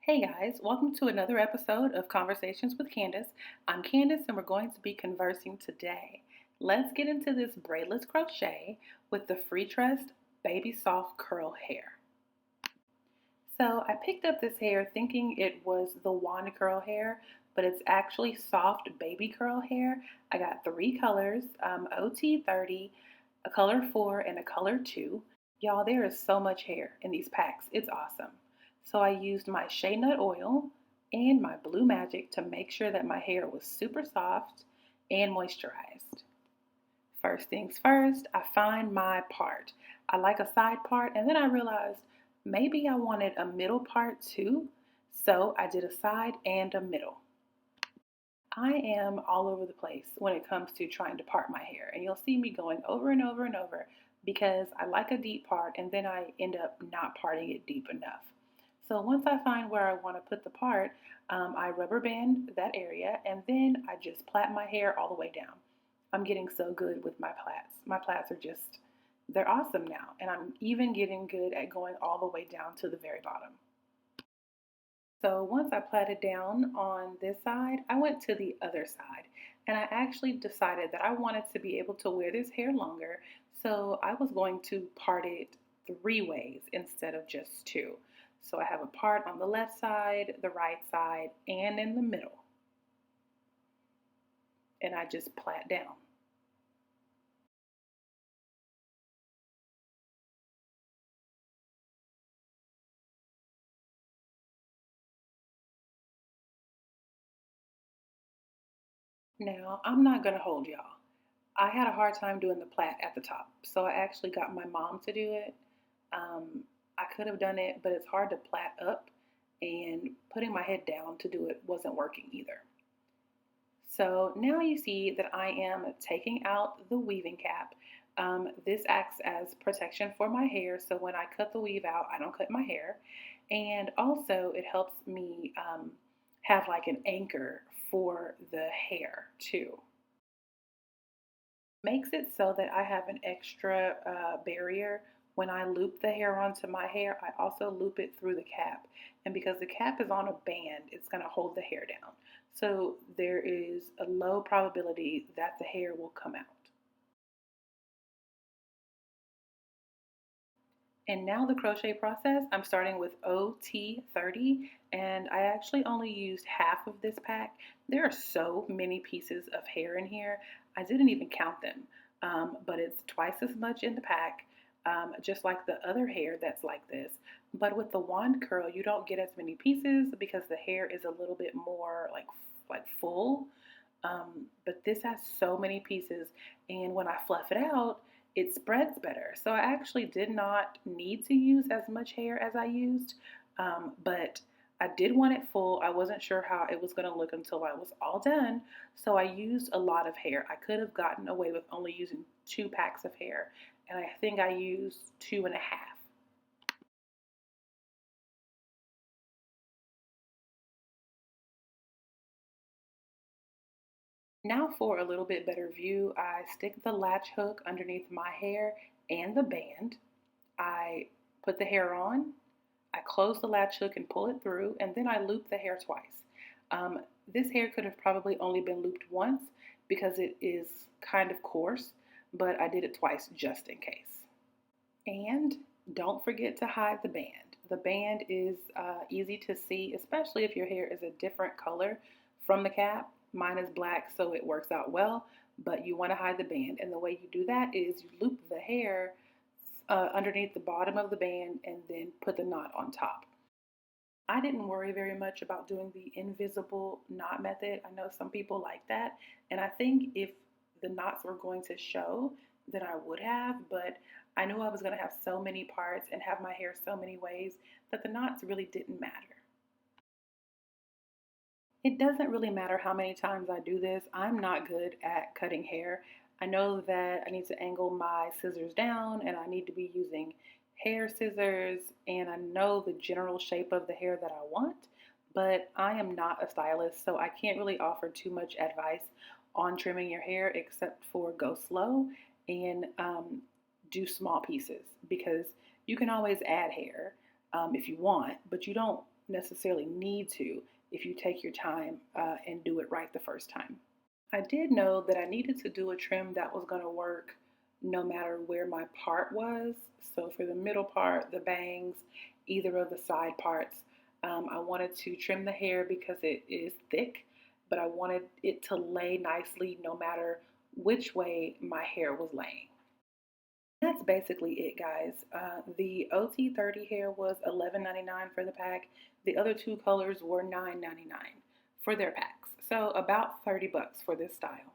Hey guys, welcome to another episode of Conversations with Candace. I'm Candace and we're going to be conversing today. Let's get into this braidless crochet with the Freetress Baby Soft Curl hair. So I picked up this hair thinking it was the wand curl hair, but it's actually soft baby curl hair. I got three colors, OT30, a color 4, and a color 2. Y'all, there is so much hair in these packs. It's awesome. So I used my shea nut oil and my blue magic to make sure that my hair was super soft and moisturized. First things first, I find my part. I like a side part, and then I realized maybe I wanted a middle part too, so I did a side and a middle. I am all over the place when it comes to trying to part my hair, and you'll see me going over and over and over because I like a deep part and then I end up not parting it deep enough. So once I find where I want to put the part, I rubber band that area and then I just plait my hair all the way down. I'm getting so good with my plaits. My plaits are just, they're awesome now, and I'm even getting good at going all the way down to the very bottom. So once I plaited down on this side, I went to the other side and I actually decided that I wanted to be able to wear this hair longer. So I was going to part it three ways instead of just two. So I have a part on the left side, the right side, and in the middle. And I just plait down. Now, I'm not going to hold y'all. I had a hard time doing the plait at the top, so I actually got my mom to do it. I could have done it, but it's hard to plait up, and putting my head down to do it wasn't working either. So now you see that I am taking out the weaving cap. This acts as protection for my hair, so when I cut the weave out, I don't cut my hair. And also, it helps me have like an anchor for the hair too. Makes it so that I have an extra barrier. When I loop the hair onto my hair, I also loop it through the cap. And because the cap is on a band, it's going to hold the hair down. So there is a low probability that the hair will come out. And now the crochet process, I'm starting with OT30 and I actually only used half of this pack. There are so many pieces of hair in here. I didn't even count them, but it's twice as much in the pack, just like the other hair that's like this. But with the wand curl, you don't get as many pieces because the hair is a little bit more like full. But this has so many pieces, and when I fluff it out, it spreads better. So I actually did not need to use as much hair as I used, but I did want it full. I wasn't sure how it was going to look until I was all done, so I used a lot of hair. I could have gotten away with only using 2 packs of hair, and I think I used 2.5. Now for a little bit better view, I stick the latch hook underneath my hair and the band. I put the hair on, I close the latch hook and pull it through, and then I loop the hair twice. This hair could have probably only been looped once because it is kind of coarse, but I did it twice just in case. And don't forget to hide the band. The band is easy to see, especially if your hair is a different color from the cap. Mine is black, so it works out well, but you want to hide the band. And the way you do that is you loop the hair underneath the bottom of the band and then put the knot on top. I didn't worry very much about doing the invisible knot method. I know some people like that, and I think if the knots were going to show, then I would have, but I knew I was going to have so many parts and have my hair so many ways that the knots really didn't matter. It doesn't really matter how many times I do this. I'm not good at cutting hair. I know that I need to angle my scissors down and I need to be using hair scissors, and I know the general shape of the hair that I want, but I am not a stylist, so I can't really offer too much advice on trimming your hair except for go slow and do small pieces because you can always add hair if you want, but you don't necessarily need to if you take your time and do it right the first time. I did know that I needed to do a trim that was going to work no matter where my part was. So for the middle part, the bangs, either of the side parts, I wanted to trim the hair because it is thick, but I wanted it to lay nicely no matter which way my hair was laying. That's basically it, guys. The OT30 hair was $11.99 for the pack. The other two colors were $9.99 for their packs. So about 30 bucks for this style.